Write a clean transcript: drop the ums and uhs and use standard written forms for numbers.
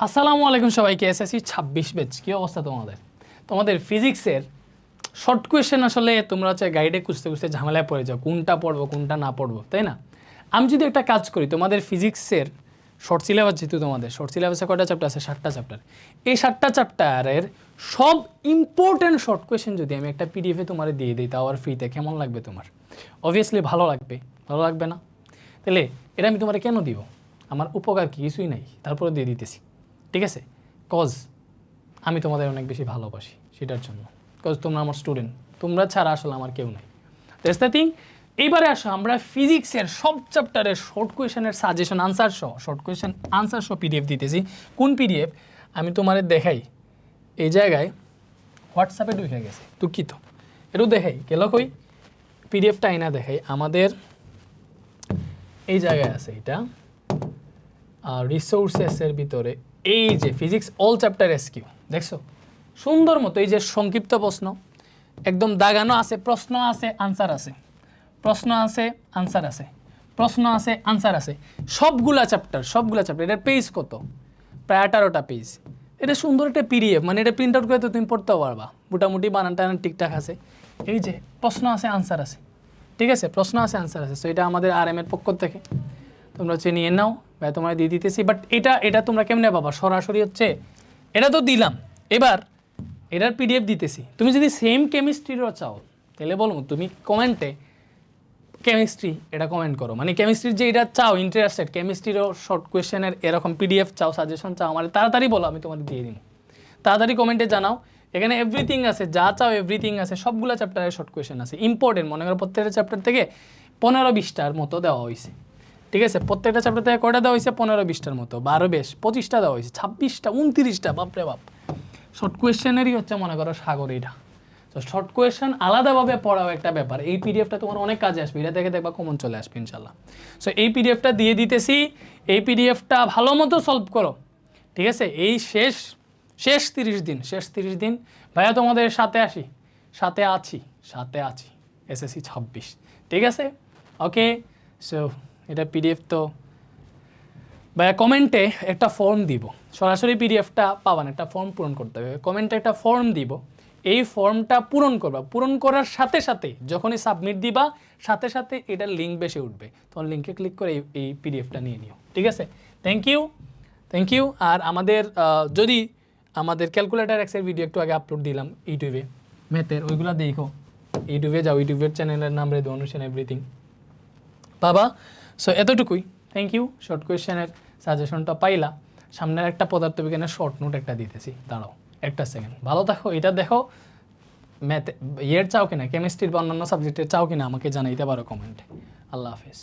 আসসালামু আলাইকুম সবাইকে। এসএসসি 26 ব্যাচ, কী অবস্থা তোমাদের? তোমাদের ফিজিক্সের শর্ট কোয়েশ্চেন আসলে তোমরা হচ্ছে গাইডে খুঁজতে খুঁজতে ঝামেলায় পড়ে যাও, কোনটা পড়বো কোনটা না পড়বো, তাই না? আমি যদি একটা কাজ করি, তোমাদের ফিজিক্সের শর্ট সিলেবাস, যেহেতু তোমাদের শর্ট সিলেবাসে কয়টা চ্যাপ্টার আছে? 7টা চ্যাপ্টার। এই 7টা চ্যাপ্টারের সব ইম্পর্টেন্ট শর্ট কোয়েশ্চেন যদি আমি একটা পিডিএফে তোমার দিয়ে দিই, তাও আর ফ্রিতে, কেমন লাগবে তোমার? অবভিয়াসলি ভালো লাগবে, ভালো লাগবে না? তাহলে এটা আমি তোমার কেন দিব? আমার উপকার কিছুই নাই, তারপরে দিয়ে দিতেছি, ঠিক আছে? কজ আমি তোমাদের অনেক বেশি ভালোবাসি, সেটার জন্য। কজ তোমরা আমার স্টুডেন্ট, তোমরা ছাড়া আসলে আমার কেউ নাই। That's the thing. এইবারে আসো, আমরা ফিজিক্সের সব চ্যাপ্টারের শর্ট কোয়েশনের সাজেশন আনসার সহ, শর্ট কোয়েশন আনসার সহ পিডিএফ দিতেছি। কোন পিডিএফ আমি তোমাদের দেখাই, এই জায়গায় হোয়াটসঅ্যাপে ঢুকে গেছে, দুঃখিত। এটাও দেখাই, গেল কই পিডিএফটা আইনা দেখাই। আমাদের এই জায়গায় আছে, এটা রিসোর্সেসের ভিতরে এই যে ফিজিক্স অল চ্যাপ্টার এসকিউ, দেখছো সুন্দর মতো এই যে সংক্ষিপ্ত প্রশ্ন একদম দাগানো আছে, প্রশ্ন আছে আনসার আছে, প্রশ্ন আছে আনসার আছে, প্রশ্ন আছে আনসার আছে, সবগুলা চ্যাপ্টার এটার পেজ কত? প্রায় 18টা পেজ। এটা সুন্দর একটা পিডিএফ, মানে এটা প্রিন্ট আউট করে তো তুমি পড়তেও পারবা, মোটামুটি বানান টানান ঠিকঠাক আছে। এই যে প্রশ্ন আছে আনসার আছে, ঠিক আছে? প্রশ্ন আছে আনসার আছে। সো এটা আমাদের RM এর পক্ষ থেকে তোমরা হচ্ছে নিয়ে নাও, ভাই তোমরা দিয়ে দিতেছি। বাট এটা তোমরা কেমনে পাবা? সরাসরি হচ্ছে এটা তো দিলাম, এবার এটার পিডিএফ দিতেছি। তুমি যদি সেম কেমিস্ট্রিরও চাও, তাহলে বলবো তুমি কমেন্টে কেমিস্ট্রি এটা কমেন্ট করো, মানে কেমিস্ট্রির যে এটা চাও, ইন্টারেস্টেড কেমিস্ট্রিরও শর্ট কোয়েশ্চেনের এরকম পিডিএফ চাও, সাজেশন চাও, আমার তাড়াতাড়ি বলো, আমি তোমাদের দিয়ে দিব। তাড়াতাড়ি কমেন্টে জানাও, এখানে এভরিথিং আছে, যা চাও এভরিথিং আছে, সবগুলো চ্যাপ্টারের শর্ট কোয়েশ্চেন আছে ইম্পর্টেন্ট। মনে করো প্রত্যেকটা চ্যাপ্টার থেকে 15-20টার মতো দেওয়া হয়েছে, ঠিক আছে? প্রত্যেকটা চ্যাপ্টার থেকে কয়টা দেওয়া হয়েছে? 15-20টার মতো, 12 বেশ 25টা দেওয়া হয়েছে, 26টা 29টা, বাপরে বাপ। শর্ট কোয়েশ্চেনেরই হচ্ছে মনে করো সাগর এটা। তো শর্ট কোয়েশ্চেন আলাদাভাবে পড়াও একটা ব্যাপার। এই পিডিএফটা তোমার অনেক কাজে আসবে, এটা দেখে দেখবা কমন চলে আসবে ইনশাল্লাহ। সো এই পিডিএফটা দিয়ে দিতেছি, এই পিডিএফটা ভালো মতো সলভ করো, ঠিক আছে? এই শেষ 30 দিন ভাইয়া তোমাদের সাথে আছি এসএসসি 26, ঠিক আছে? ওকে, সো এটা পিডিএফ তো ভাইয়া কমেন্টে একটা ফর্ম দিব, সরাসরি পিডিএফটা পাবান, একটা ফর্ম পূরণ করতে হবে। কমেন্টে একটা ফর্ম দিব, এই ফর্মটা পূরণ করবা, পূরণ করার সাথে সাথে যখনই সাবমিট দিবা, সাথে সাথে এটার লিঙ্ক বেশি উঠবে, তখন লিঙ্কে ক্লিক করে এই পিডিএফটা নিয়ে নিও, ঠিক আছে? Thank you. আর যদি আমাদের ক্যালকুলেটার এক্সের ভিডিও একটু আগে আপলোড দিলাম ইউটিউবে, ম্যাথের, ওইগুলো দেখো। ইউটিউবে যাও, ইউটিউবের চ্যানেলের নাম রেদ অনুশীলন এভরিথিং বাবা। সো এতটুকুই, থ্যাংক ইউ। শর্ট কোয়েশ্চেনের সাজেশনটা পাইলা, সামনের একটা পদার্থবিজ্ঞানের শর্ট নোট একটা দিতেছি, দাঁড়াও একটা সেকেন্ড, ভালো থাকো। এটা দেখো, ম্যাথ চাও কিনা, কেমিস্ট্রির বা অন্যান্য সাবজেক্টের চাও কিনা, আমাকে জানাইতে পারো কমেন্টে। আল্লাহ হাফেজ।